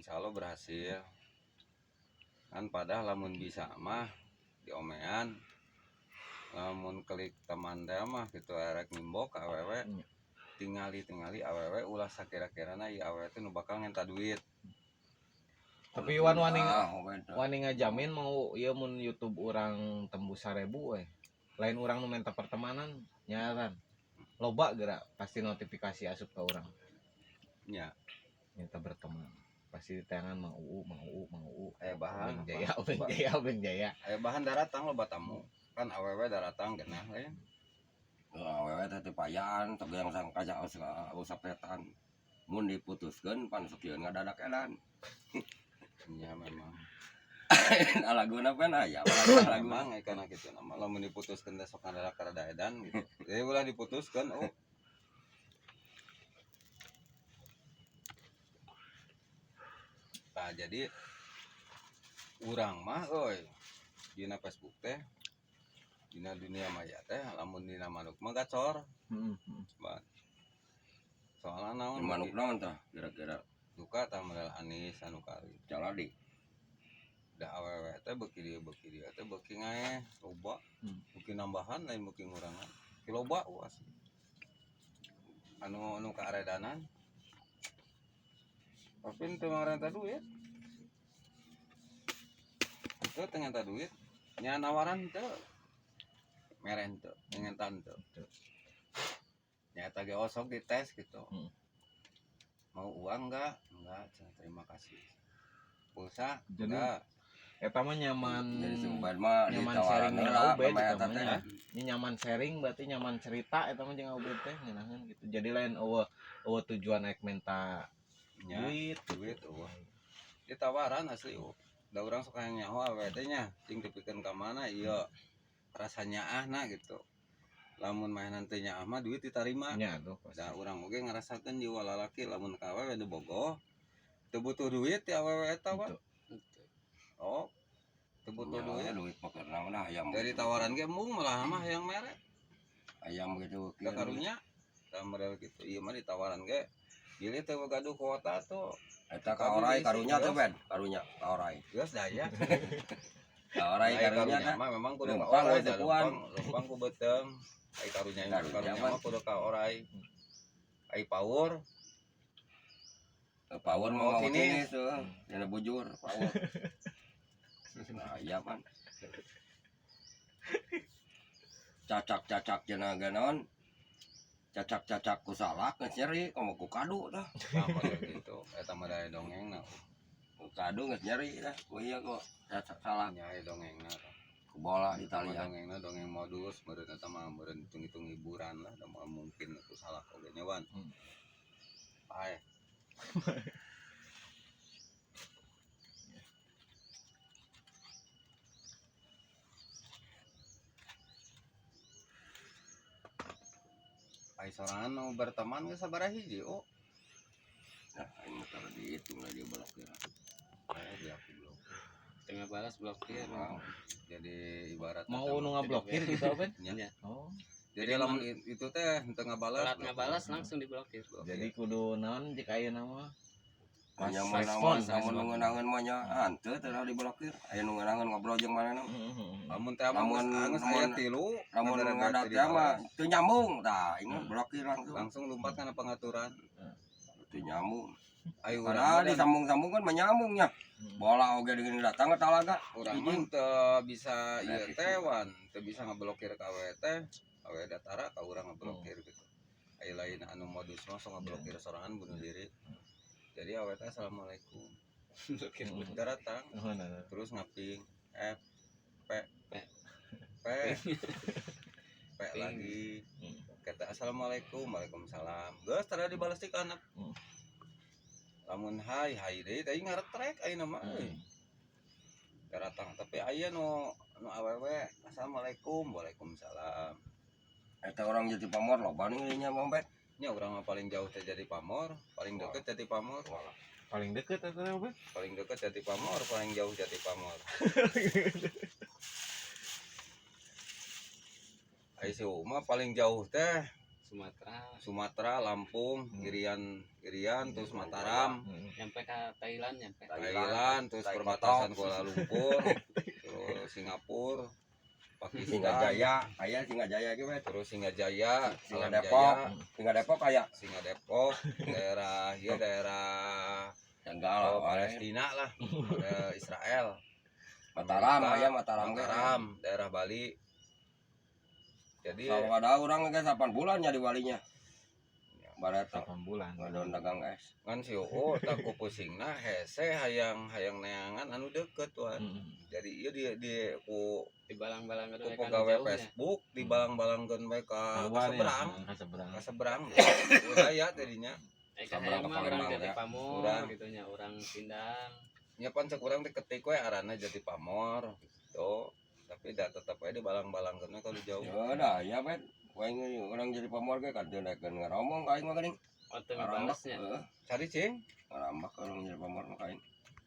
insya Allah berhasil kan. Padahal lamun bisa mah diomean, lamun klik teman teh mah gitu erek nimbok ka awewe tingali awewe ulah sakira-kirana ieu awewe teh nu bakal ngenta duit. Tapi wani ngajamin mau ieu mun YouTube urang tembus 1000 we. Lain urang nu minta pertemanan nyaran. Loba geura pasti notifikasi asup ka urang. Nya, Minta berteman. Pasti tayangan Mang UU. Aya bahan Obeng Jaya. Aya bahan daratang loba tamu. Kan awewe daratang genah lain. Awewe teh payaan tegang sang kaca usapetan. Mun diputuskeun pan sakieun ngadadak edan. Nya memang. Laguna pan aya. Memang kana kitu nama lamun diputuskeun teh sok ngadadak karada edan gitu. Jadi ulah diputuskeun Nah, jadi urang mah dina Facebook teh dina dunia maya teh lamun dina manuk mah gacor. Soalna naon Manuk naon tah kira-kira duka tah modal Anis anu kali caladi. Da awewe teh beuki dieu teh beuki ngaeh loba. Beuki nambahan lain beuki ngurangan. Ki loba asli. Anu kaaredanan. Tapi teu ngarenta duit. Teu ternyata duit. Nya nawaran teu. Meren teu, ngentan teu. Nyata ge osok dites gitu. Mau uang enggak? Enggak, terima kasih. Pulsa? Enggak. Eta mah nyaman. Jadi sumber mah nyaman ditawaran sharing heula ubed eta teh. Ini nyaman sharing berarti nyaman cerita eta mah jeung ubed teh ngeunaheun gitu. Jadi lain eueuh tujuan ek minta duit Ditawaran asli da urang sok hayang nyaho awewe teh nya cing dipikeun ka mana ieu rasanya ahna gitu. Lamun mainan teh nyaah mah duit ditarima nya tuh. Da urang oge ngarasakeun jiwa lalaki lamun ka awewe teu bogoh teu butuh duit ti awewe eta mah. Oh, teu butuh duit Pokokna mah hayam. Dari tawaran ge mung malah mah hayang mere. Hayam gitu Da karunya da model kitu ieu mah ditawaran ge gili teh gaduh kuota tuh. Eta ka orai karunya teh ben, karunya ka orai. Geus daya. Ka orai karunya teh mah memang kudu ka lempang orai we tekuan. lempang ku beuteung. Ai karunya mah kudu ka orai. Ai power. Power mau ini tuh, yana bujur power. Nah, iya pan. Cacak jenaga naon? Cacak ku salak geus nyeri, komo ku kadu tah. Sama gitu. Eta mah daya dongengna. Ku kadu geus nyeri tah. Ku ieu kok cacak salak Nya dongengna. ku bola di tali. Dongengna dongeng modus, meureun eta mah meureun hitung-hitung hiburan lah, da mungkin ku salak oge nya wan. Pae. Ai sorangan mau berteman ge sabaraha hiji Nah, aing mah tara dihitung lah dia blokir. Dia aku blok. Tengah balas blokir. Jadi ibarat mau nu ngablokir gitu Ben. Nya. Oh. Jadi lamun itu teh henteu ngabalas. Telat ngabalas langsung diblokir. Jadi kudu naon jika aya nama Hanya namun ngeunangan mah nya hanteu teh diblokir. Aya nu ngeunangan ngobrol jeung manehna. Lamun teh anu saya tilu, lamun ngadat teh mah teu nyambung tah, ingat blokir langsung lompat kana pengaturan. Teu nyambung. Ayo Padahal disambung-sambung kan menyambungnya. Bola oge dengan datang ke talaga. Urang mah teu bisa ieu teh wan, teu bisa ngablokir ka awewe teh. Awewe datara ka urang ngablokir gitu. Aya lain anu modus mah sok ngablokir sorangan bunuh diri. Jadi awewe teh assalamualaikum. Blokir datang. Terus ngaping F P lagi. Kata assalamualaikum, waalaikumsalam. Geus tara dibalas ti kana. Lamun hai deui teh ngaretrek ayeuna mah euy. Daratang tapi aya nu awewe assalamualaikum, waalaikumsalam. Eta orang jadi pamor loba nih nya Bombet. Nya urang mah paling jauh teh jadi pamor, paling deket jadi pamor. Paling deket eta apa? Paling deket jadi pamor, paling jauh jadi pamor. Ai si Uma paling jauh teh Sumatera, Lampung, Irian, terus Mataram, nyampe ke Thailand, nyampe Thailand, terus Thai perbatasan Kotok. Kuala Lumpur, terus Singapura, Singgajaya, Pakistan, aya Singgajaya ge we. terus Singajaya, Singa Salam Depok, Jaya, Singa Depok aya Singa Depok, daerah Tenggal Palestina lah, ada Israel, Mataram Amerika, aya Mataram ge. Mataram, daerah Bali. Jadi Kalau ada orang ge 8 bulan jadi walinya. Bareta 8 bulan. ngadon dagang es. kan si Oo tak ku pusingna hese hayang neangan anu deket tuan. Jadi ieu di ku di balang-balang ku pegawai Facebook di balang-balangkeun bae ka seberang, Seberang. ka seberang. Budaya tadinya. Sabarang ke orang Palembang, Jati ya. Pamor Urang. gitu nya, orang Sindang. Nya pan sakurang teh ketik we arana Jati Pamor gitu. Tapi da tetep aja di balang-balangkeun kalau jauh. Ya dah, ya bet. Waing orang jadi pamor ge kan naikkeun ngaromong ka aing mah geuning. Oh, teu Ngarambak. balasnya. Heeh, Cari cing. ngarambak orang jadi pamor mah ka aing.